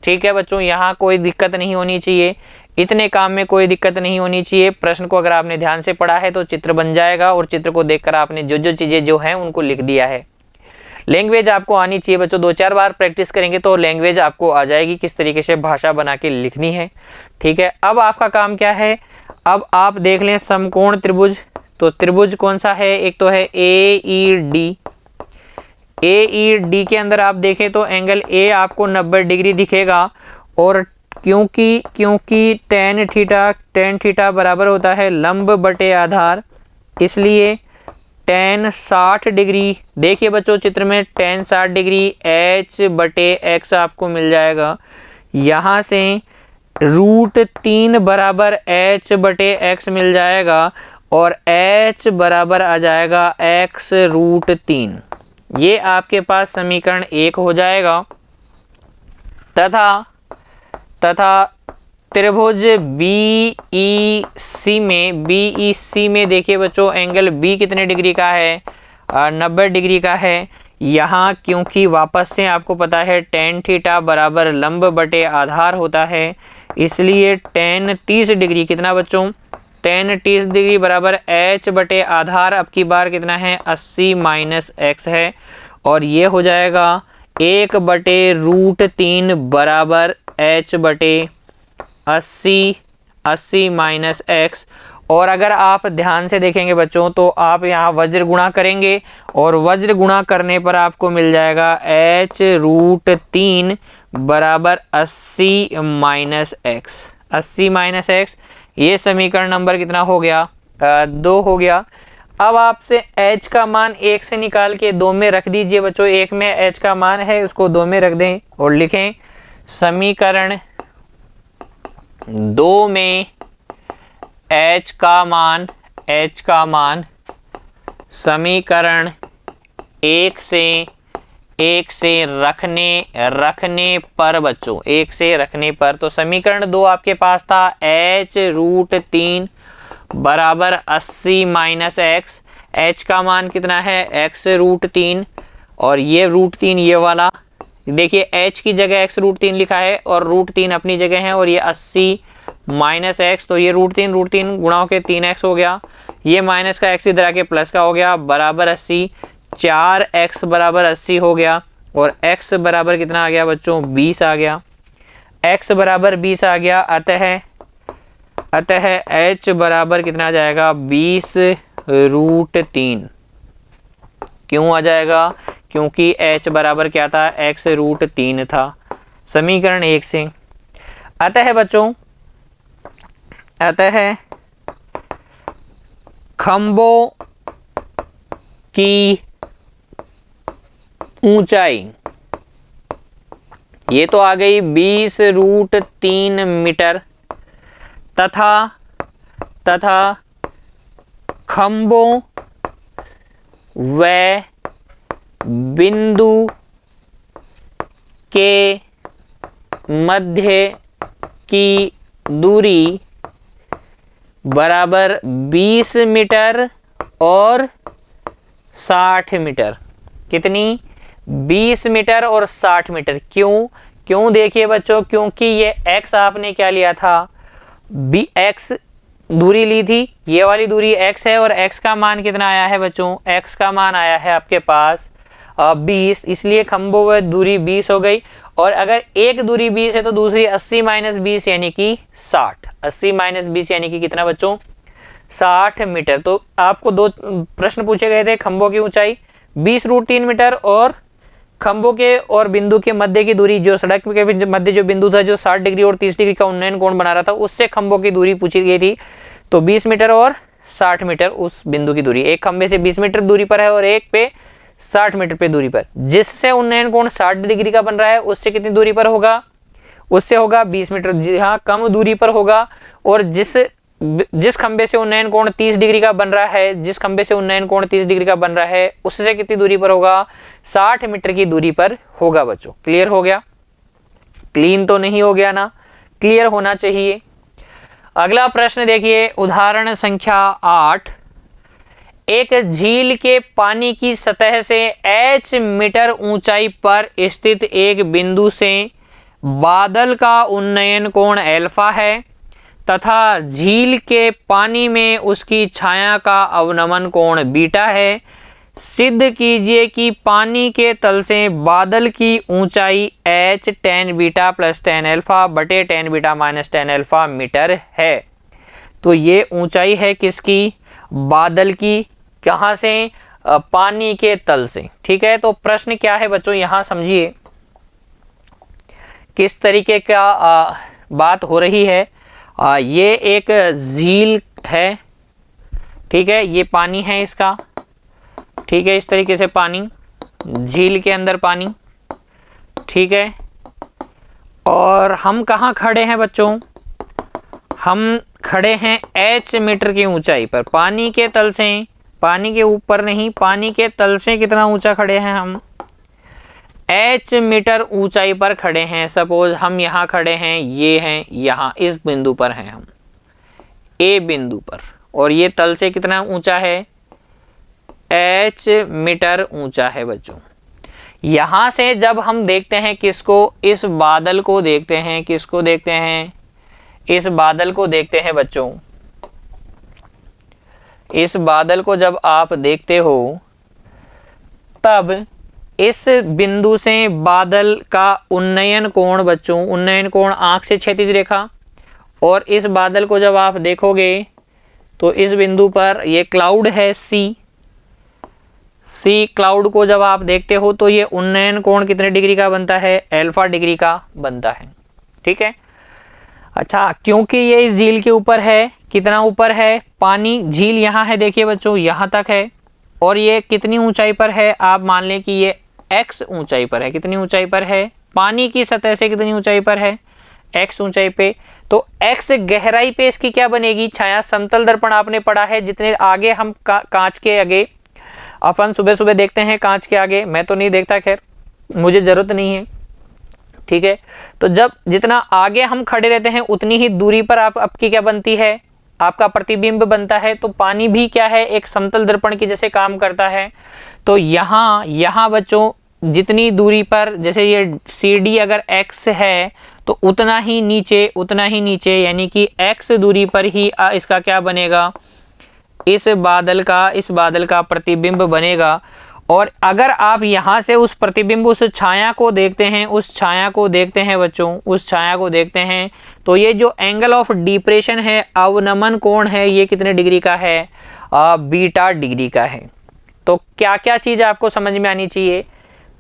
ठीक है बच्चों, यहाँ कोई दिक्कत नहीं होनी चाहिए, इतने काम में कोई दिक्कत नहीं होनी चाहिए। प्रश्न को अगर आपने ध्यान से पढ़ा है तो चित्र बन जाएगा और चित्र को देखकर आपने जो चीज़ें जो हैं उनको लिख दिया है। लैंग्वेज आपको आनी चाहिए बच्चों, 2-4 बार प्रैक्टिस करेंगे तो लैंग्वेज आपको आ जाएगी, किस तरीके से भाषा बना के लिखनी है। ठीक है, अब आपका काम क्या है, अब आप देख लें समकोण त्रिभुज। तो त्रिभुज कौन सा है, एक तो है AED के अंदर आप देखें तो एंगल A आपको 90 डिग्री दिखेगा, और क्योंकि tan थीटा बराबर होता है लंब बटे आधार, इसलिए tan 60 डिग्री। देखिए बच्चों चित्र में tan 60 डिग्री h बटे x आपको मिल जाएगा। यहाँ से √3 बराबर h बटे x मिल जाएगा और h बराबर आ जाएगा x √3। ये आपके पास समीकरण 1 हो जाएगा। तथा त्रिभुज BEC में देखिए बच्चों एंगल B कितने डिग्री का है, 90 डिग्री का है। यहाँ क्योंकि वापस से आपको पता है tan थीटा बराबर लंब बटे आधार होता है, इसलिए tan 30 डिग्री कितना बच्चों, tan 30 डिग्री बराबर h बटे आधार अब की बार कितना है, 80 माइनस x है, और ये हो जाएगा 1 बटे √3 बराबर h बटे 80 माइनस x। और अगर आप ध्यान से देखेंगे बच्चों तो आप यहाँ वज्र गुणा करेंगे और वज्र गुणा करने पर आपको मिल जाएगा h √3 बराबर 80 माइनस x। 80 माइनस x, ये समीकरण नंबर कितना हो गया, 2 हो गया। अब आपसे h का मान 1 से निकाल के 2 में रख दीजिए बच्चों। 1 में h का मान है उसको 2 में रख दें और लिखें समीकरण 2 में h का मान समीकरण 1 से रखने पर बच्चों, 1 से रखने पर, तो समीकरण 2 आपके पास था h √3 बराबर 80 माइनस x। h का मान कितना है, x √3, और ये √3 ये वाला देखिए h की जगह x √3 लिखा है और √3 अपनी जगह है, और ये 80 माइनस x, तो ये √3 गुणा होकर 3x हो गया। ये माइनस का x इधर आके प्लस का हो गया बराबर 80, 4x बराबर 80 हो गया, और x बराबर कितना आ गया बच्चों, 20 आ गया। x बराबर 20 आ गया, अतः h बराबर कितना आ जाएगा, 20 √3। क्यों आ जाएगा, क्योंकि h बराबर क्या था, x √3 था। समीकरण 1 से। अतः बच्चों, अतः खंभों की ऊंचाई, ये तो आ गई 20√3 मीटर, तथा खंभों व बिंदु के मध्य की दूरी बराबर 20 मीटर और 60 मीटर। कितनी? 20 मीटर और 60 मीटर। क्यों देखिए बच्चों, क्योंकि ये x आपने क्या लिया था, x दूरी ली थी, ये वाली दूरी x है और x का मान कितना आया है बच्चों, x का मान आया है आपके पास 20, इसलिए खंभों व दूरी 20 हो गई। और अगर एक दूरी 20 है तो दूसरी 80 - 20 यानी कि 60। 80 - 20 यानी कि कितना बच्चों, 60 मीटर। तो आपको दो प्रश्न पूछे गए थे, खंभों की ऊंचाई 20√3 मीटर और खंभों के और बिंदु के मध्य की दूरी, जो सड़क के मध्य जो बिंदु था जो 60 डिग्री और 30 डिग्री का उन्नयन कोण बना रहा था, उससे खंभों की दूरी पूछी गई थी। तो 20 मीटर और 60 मीटर उस बिंदु की दूरी, एक खंभे से 20 मीटर दूरी पर है और एक पे 60 मीटर पे दूरी पर। जिससे उन्नयन कोण 60 डिग्री का बन रहा है उससे कितनी दूरी पर होगा, उससे होगा 20 मीटर। जी हाँ, कम दूरी पर होगा। और जिस खंबे से उन्नयन कोण 30 डिग्री का बन रहा है, जिस खंबे से उन्नयन कोण 30 डिग्री का बन रहा है, उससे कितनी दूरी पर होगा, 60 मीटर की दूरी पर होगा बच्चों। क्लियर हो गया? क्लीन तो नहीं हो गया ना, क्लियर होना चाहिए। अगला प्रश्न देखिए, उदाहरण संख्या 8। एक झील के पानी की सतह से h मीटर ऊंचाई पर स्थित एक बिंदु से बादल का उन्नयन कोण अल्फा है तथा झील के पानी में उसकी छाया का अवनमन कोण बीटा है। सिद्ध कीजिए कि पानी के तल से बादल की ऊंचाई h tan beta plus tan alpha बटे tan beta minus tan alpha metre है। तो ये ऊंचाई है किसकी, बादल की। कहाँ से? पानी के तल से। ठीक है, तो प्रश्न क्या है बच्चों, यहाँ समझिए किस तरीके का बात हो रही है। ये एक झील है, ठीक है, ये पानी है इसका, ठीक है, इस तरीके से पानी, झील के अंदर पानी, ठीक है। और हम कहाँ खड़े हैं बच्चों, हम खड़े हैं h मीटर की ऊंचाई पर, पानी के तल से, पानी के ऊपर नहीं, पानी के तल से कितना ऊंचा खड़े हैं हम, h मीटर ऊंचाई पर खड़े हैं। सपोज हम यहाँ खड़े हैं, ये हैं, यहाँ इस बिंदु पर हैं हम, A बिंदु पर, और ये तल से कितना ऊंचा है, h मीटर ऊंचा है बच्चों। यहाँ से जब हम देखते हैं किसको, इस बादल को देखते हैं, किसको देखते हैं, इस बादल को देखते हैं बच्चों। इस बादल को जब आप देखते हो तब इस बिंदु से बादल का उन्नयन कोण बच्चों, उन्नयन कोण आंख से क्षैतिज रेखा, और इस बादल को जब आप देखोगे तो इस बिंदु पर ये क्लाउड है सी क्लाउड को जब आप देखते हो तो ये उन्नयन कोण कितने डिग्री का बनता है, अल्फा डिग्री का बनता है। ठीक है, अच्छा, क्योंकि ये इस झील के ऊपर है, कितना ऊपर है, पानी, झील यहाँ है, देखिए बच्चों यहाँ तक है, और ये कितनी ऊंचाई पर है, आप मान लें कि ये x ऊंचाई पर है। कितनी ऊंचाई पर है, पानी की सतह से कितनी ऊंचाई पर है, x ऊंचाई पे। तो x गहराई पे इसकी क्या बनेगी, छाया। समतल दर्पण आपने पढ़ा है, जितने आगे हम कांच के आगे, अपन सुबह सुबह देखते हैं कांच के आगे, मैं तो नहीं देखता, खैर मुझे ज़रूरत नहीं है, ठीक है। तो जब जितना आगे हम खड़े रहते हैं उतनी ही दूरी पर आपकी क्या बनती है, आपका प्रतिबिंब बनता है। तो पानी भी क्या है, एक समतल दर्पण की जैसे काम करता है। तो यहाँ बच्चों जितनी दूरी पर, जैसे ये CD अगर x है तो उतना ही नीचे यानी कि x दूरी पर ही इसका क्या बनेगा, इस बादल का प्रतिबिंब बनेगा। और अगर आप यहाँ से उस प्रतिबिंब, उस छाया को देखते हैं, बच्चों, उस छाया को देखते हैं, तो ये जो एंगल ऑफ डिप्रेशन है, अवनमन कोण है, ये कितने डिग्री का है, बीटा डिग्री का है। तो क्या क्या चीज़ आपको समझ में आनी चाहिए,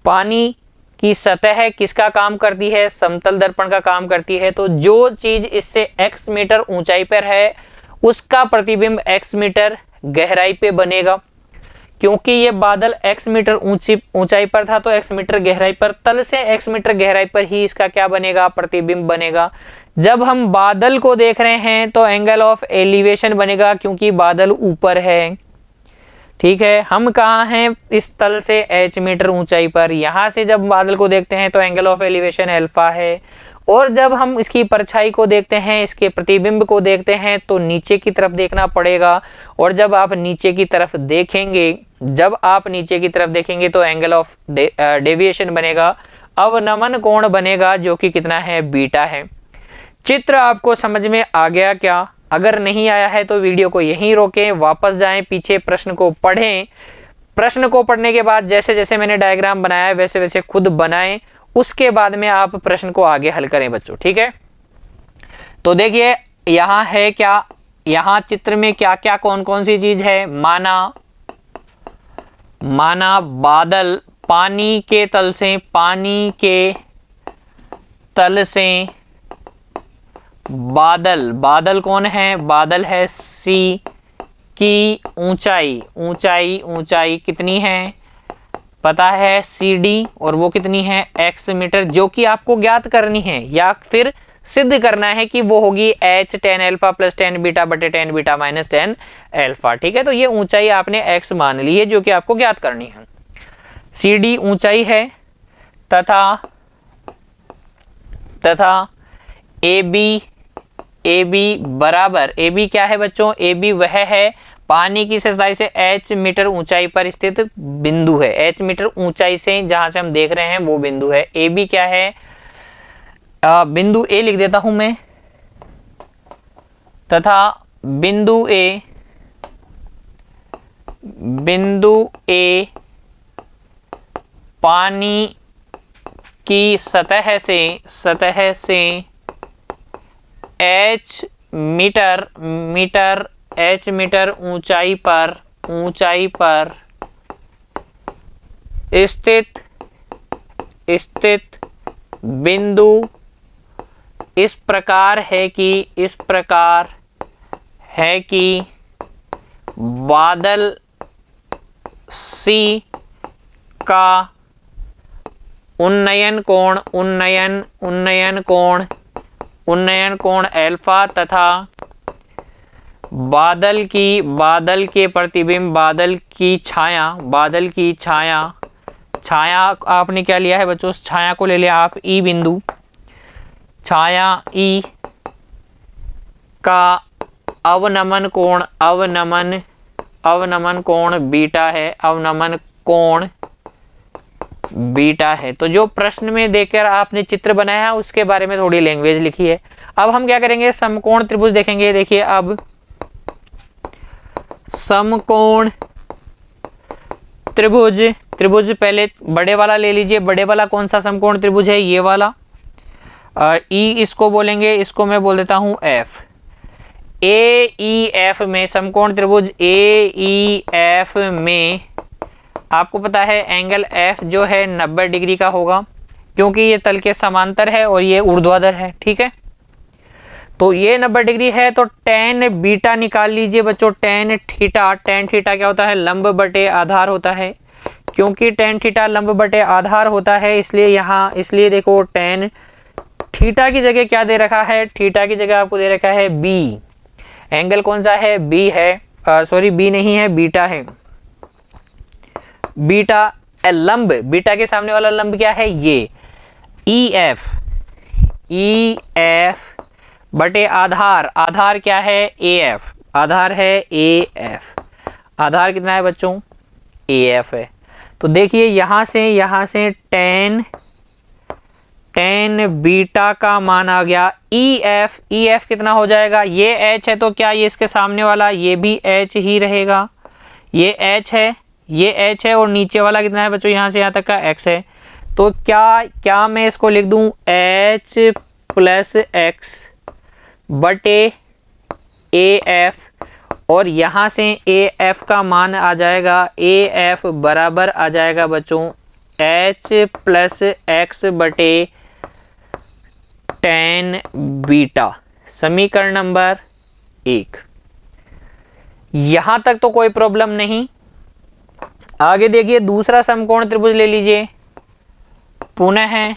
पानी कि सतह किसका काम करती है, समतल दर्पण का काम करती है। तो जो चीज इससे x मीटर ऊंचाई पर है उसका प्रतिबिंब x मीटर गहराई पे बनेगा। क्योंकि ये बादल x मीटर ऊंचाई पर था तो x मीटर गहराई पर, तल से x मीटर गहराई पर ही इसका क्या बनेगा, प्रतिबिंब बनेगा। जब हम बादल को देख रहे हैं तो एंगल ऑफ एलिवेशन बनेगा क्योंकि बादल ऊपर है, ठीक है। हम कहाँ हैं, इस तल से h मीटर ऊंचाई पर। यहाँ से जब बादल को देखते हैं तो एंगल ऑफ एलिवेशन अल्फा है। और जब हम इसकी परछाई को देखते हैं, इसके प्रतिबिंब को देखते हैं तो नीचे की तरफ देखना पड़ेगा। और जब आप नीचे की तरफ देखेंगे तो एंगल ऑफ डेविएशन बनेगा, अवनमन कोण बनेगा, जो कि कितना है, बीटा है। चित्र आपको समझ में आ गया क्या? अगर नहीं आया है तो वीडियो को यहीं रोकें, वापस जाएं, पीछे प्रश्न को पढ़ें। प्रश्न को पढ़ने के बाद जैसे जैसे मैंने डायग्राम बनाया है वैसे वैसे खुद बनाएं, उसके बाद में आप प्रश्न को आगे हल करें बच्चों, ठीक है। तो देखिए यहाँ है क्या, यहाँ चित्र में क्या क्या कौन कौन सी चीज है। माना बादल पानी के तल से बादल कौन है, बादल है C की ऊंचाई कितनी है, पता है CD, और वो कितनी है, x मीटर, जो कि आपको ज्ञात करनी है या फिर सिद्ध करना है कि वो होगी h tan alpha plus tan beta बटे tan beta minus tan alpha, ठीक है। तो ये ऊंचाई आपने x मान ली है जो कि आपको ज्ञात करनी है। CD ऊंचाई है तथा AB बराबर, AB क्या है बच्चों, AB वह है पानी की सतह से h मीटर ऊंचाई पर स्थित बिंदु है। h मीटर ऊंचाई से जहां से हम देख रहे हैं वो बिंदु है। AB क्या है, बिंदु A लिख देता हूं मैं, तथा बिंदु A पानी की सतह से h मीटर ऊंचाई पर स्थित बिंदु इस प्रकार है कि बादल C का उन्नयन कोण अल्फा तथा बादल के प्रतिबिंब, बादल की छाया आपने क्या लिया है बच्चों, छाया को ले लिया आप E बिंदु, छाया E का अवनमन कोण बीटा है, अवनमन कोण बीटा है। तो जो प्रश्न में देखकर आपने चित्र बनाया है उसके बारे में थोड़ी लैंग्वेज लिखी है। अब हम क्या करेंगे, समकोण त्रिभुज देखेंगे। देखिए अब समकोण त्रिभुज पहले बड़े वाला ले लीजिए। बड़े वाला कौन सा समकोण त्रिभुज है, ये वाला, ई इसको बोलेंगे, इसको मैं बोल देता हूं F। AEF में समकोण त्रिभुज AEF में आपको पता है एंगल F जो है 90 डिग्री का होगा, क्योंकि ये तल के समांतर है और ये ऊर्ध्वाधर है, ठीक है। तो ये 90 डिग्री है तो tan बीटा निकाल लीजिए बच्चों। tan थीटा क्या होता है, लंब बटे आधार होता है। क्योंकि tan थीटा लंब बटे आधार होता है इसलिए देखो tan थीटा की जगह क्या दे रखा है, थीटा की जगह आपको दे रखा है B। एंगल कौन सा है, B है, सॉरी B नहीं है, बीटा है। बीटा लंब, बीटा के सामने वाला लंब क्या है, ये EF बटे आधार क्या है, AF, आधार है AF। आधार कितना है बच्चों, AF है। तो देखिए यहाँ से tan बीटा का मान आ गया EF कितना हो जाएगा, ये H है तो क्या ये इसके सामने वाला ये भी H ही रहेगा, ये H है और नीचे वाला कितना है बच्चों, यहाँ से यहाँ तक का X है। तो क्या मैं इसको लिख दूं H प्लस X बटे AF, और यहाँ से AF का मान आ जाएगा, AF बराबर आ जाएगा बच्चों एच प्लस एक्स बटे टेन बीटा, समीकरण नंबर 1। यहां तक तो कोई प्रॉब्लम नहीं। आगे देखिए दूसरा समकोण त्रिभुज ले लीजिए, पुनः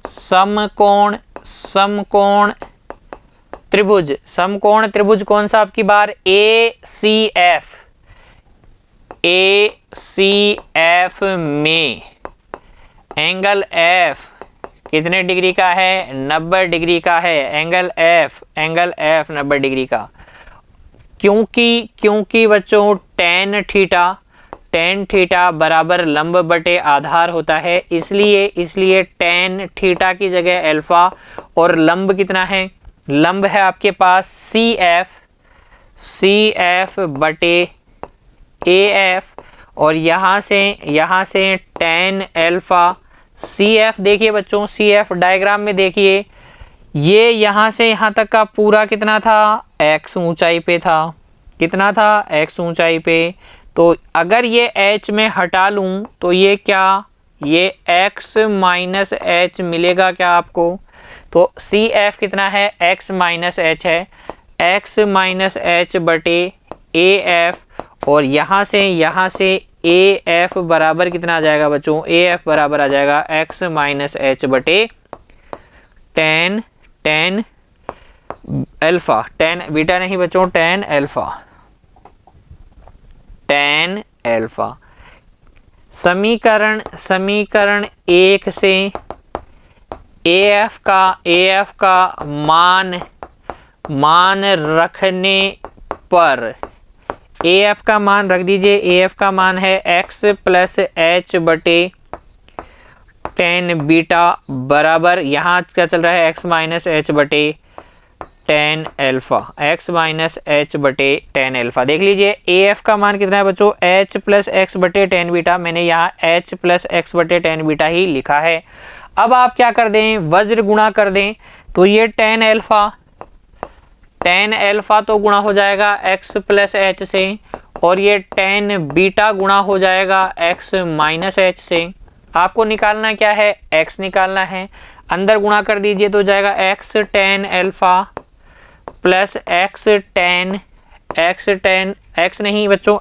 समकोण त्रिभुज, समकोण त्रिभुज कौन सा आपकी बार, ए सी एफ में एंगल एफ कितने डिग्री का है, 90 डिग्री का है। एंगल एफ 90 डिग्री का, क्योंकि बच्चों टेन थीटा बराबर लंब बटे आधार होता है, इसलिए टेन थीटा की जगह अल्फा और लंब कितना है, लंब है आपके पास सी एफ बटे ए एफ, और यहाँ से टेन अल्फा सी एफ। देखिए बच्चों सी एफ डायग्राम में देखिए, ये यहाँ से यहाँ तक का पूरा कितना था, x ऊंचाई पे था। कितना था, x ऊंचाई पे। तो अगर ये h में हटा लूँ तो ये क्या, ये x माइनस एच मिलेगा क्या आपको। तो सी एफ कितना है, x माइनस एच है, x माइनस एच बटे ए एफ, और यहाँ से ए एफ बराबर कितना आ जाएगा बच्चों, ए एफ बराबर आ जाएगा x माइनस एच बटे टेन अल्फा, टेन बीटा नहीं बच्चों, टेन अल्फा। समीकरण 1 से ए एफ का मान रखने पर, ए एफ का मान रख दीजिए, ए एफ का मान है x प्लस एच बटे टेन बीटा बराबर, यहाँ क्या चल रहा है, x माइनस एच बटे tan alpha, x minus H बटे टेन अल्फा। देख लीजिए ए एफ का मान कितना है बच्चों, h प्लस एक्स बटे टेन बीटा, मैंने यहाँ h प्लस एक्स बटे टेन बीटा ही लिखा है। अब आप क्या कर दें, वज्र गुणा कर दें, तो ये टेन अल्फा तो गुणा हो जाएगा x प्लस एच से, और ये टेन बीटा गुणा हो जाएगा x माइनस एच से। आपको निकालना क्या है, x निकालना है, अंदर गुणा कर दीजिए तो जाएगा x ten alpha plus x नहीं बच्चों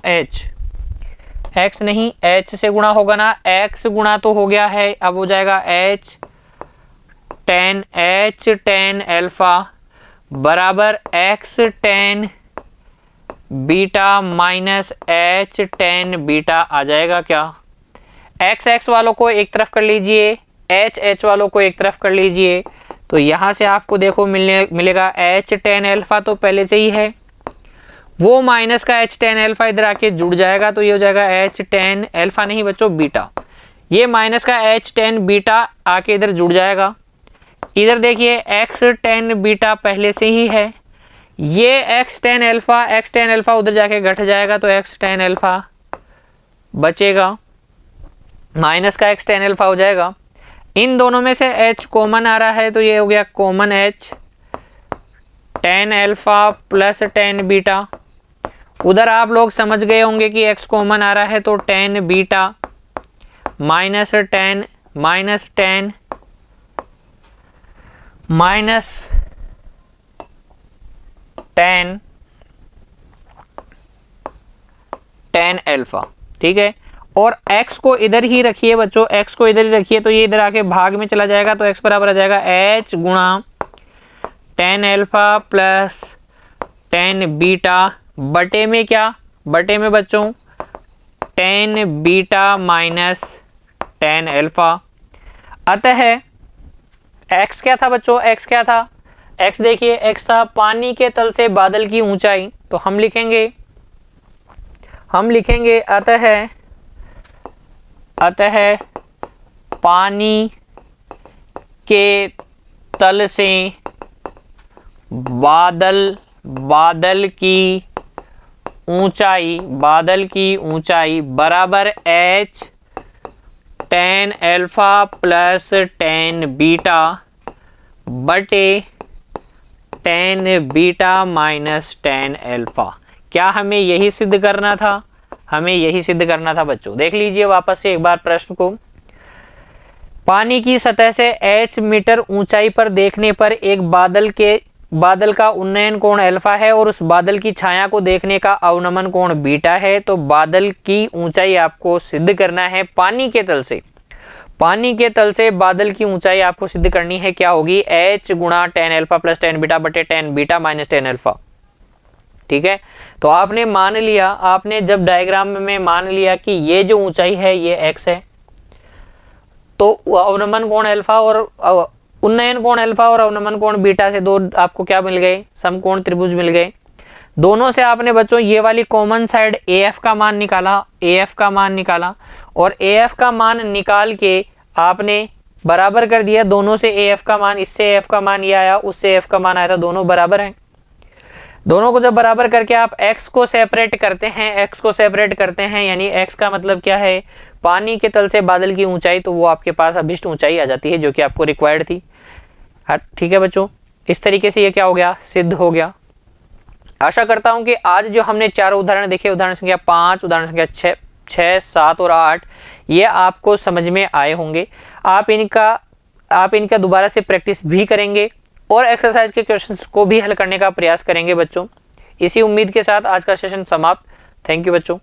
x नहीं, h से गुणा होगा ना, x गुणा तो हो गया है, अब हो जाएगा h टेन अल्फा बराबर x tan beta minus h tan beta आ जाएगा क्या। x वालों को एक तरफ कर लीजिए, h वालों को एक तरफ कर लीजिए, तो यहाँ से आपको देखो मिलेगा h टेन अल्फा तो पहले से ही है, वो माइनस का h टेन अल्फा इधर आके जुड़ जाएगा, तो ये हो जाएगा h टेन अल्फा नहीं बच्चों बीटा, ये माइनस का h टेन बीटा आके इधर जुड़ जाएगा। इधर देखिए x टेन बीटा पहले से ही है, ये x टेन अल्फा उधर जाके घट जाएगा, तो x टेन अल्फा बचेगा, माइनस का x टेन अल्फा हो जाएगा। इन दोनों में से h कॉमन आ रहा है, तो ये हो गया common h tan alpha plus tan beta. उधर आप लोग समझ गए होंगे कि x कॉमन आ रहा है, तो ten beta minus ten tan alpha, ठीक है। और x को इधर ही रखिए बच्चों, x को इधर ही रखिए, तो ये इधर आके भाग में चला जाएगा, तो x बराबर आ जाएगा h गुणा ten alpha plus tan beta बटे में क्या, बटे में बच्चों ten beta minus tan alpha. अतः x क्या था बच्चों, x क्या था, x देखिए x था पानी के तल से बादल की ऊंचाई, तो हम लिखेंगे अतः पानी के तल से बादल की ऊंचाई बराबर h tan alpha plus tan beta बटे tan beta minus tan alpha. क्या हमें यही सिद्ध करना था, हमें यही सिद्ध करना था बच्चों। देख लीजिए वापस से एक बार प्रश्न को। पानी की सतह से h मीटर ऊंचाई पर देखने पर एक बादल का उन्नयन कोण अल्फा है और उस बादल की छाया को देखने का अवनमन कोण बीटा है। तो बादल की ऊंचाई आपको सिद्ध करना है पानी के तल से। पानी के तल से बादल की ऊंचाई आपको सिद्ध करनी है, क्या होगी, h गुणा tan alpha plus tan beta बटे tan beta minus tan alpha. ठीक है, तो आपने मान लिया, आपने जब डायग्राम में मान लिया कि ये जो ऊंचाई है ये x है, तो अवनमन कोण अल्फा और उन्नयन कोण अल्फा और अवनमन कोण बीटा से दो आपको क्या मिल गए, समकोण त्रिभुज मिल गए। दोनों से आपने बच्चों ये वाली कॉमन साइड AF का मान निकाला, AF का मान निकाला और AF का मान निकाल के आपने बराबर कर दिया। दोनों से AF का मान, इससे AF का मान ये आया, उससे AF का मान आया था, दोनों बराबर हैं। दोनों को जब बराबर करके आप x को सेपरेट करते हैं, x को सेपरेट करते हैं यानी x का मतलब क्या है, पानी के तल से बादल की ऊंचाई, तो वो आपके पास अभिष्ट ऊंचाई आ जाती है जो कि आपको रिक्वायर्ड थी। ठीक है बच्चों, इस तरीके से ये क्या हो गया, सिद्ध हो गया। आशा करता हूं कि आज जो हमने चारों उदाहरण देखे, उदाहरण संख्या 5, उदाहरण संख्या 6, 7 और 8, ये आपको समझ में आए होंगे। आप इनका दोबारा से प्रैक्टिस भी करेंगे और एक्सरसाइज के क्वेश्चंस को भी हल करने का प्रयास करेंगे बच्चों। इसी उम्मीद के साथ आज का सेशन समाप्त। थैंक यू बच्चों।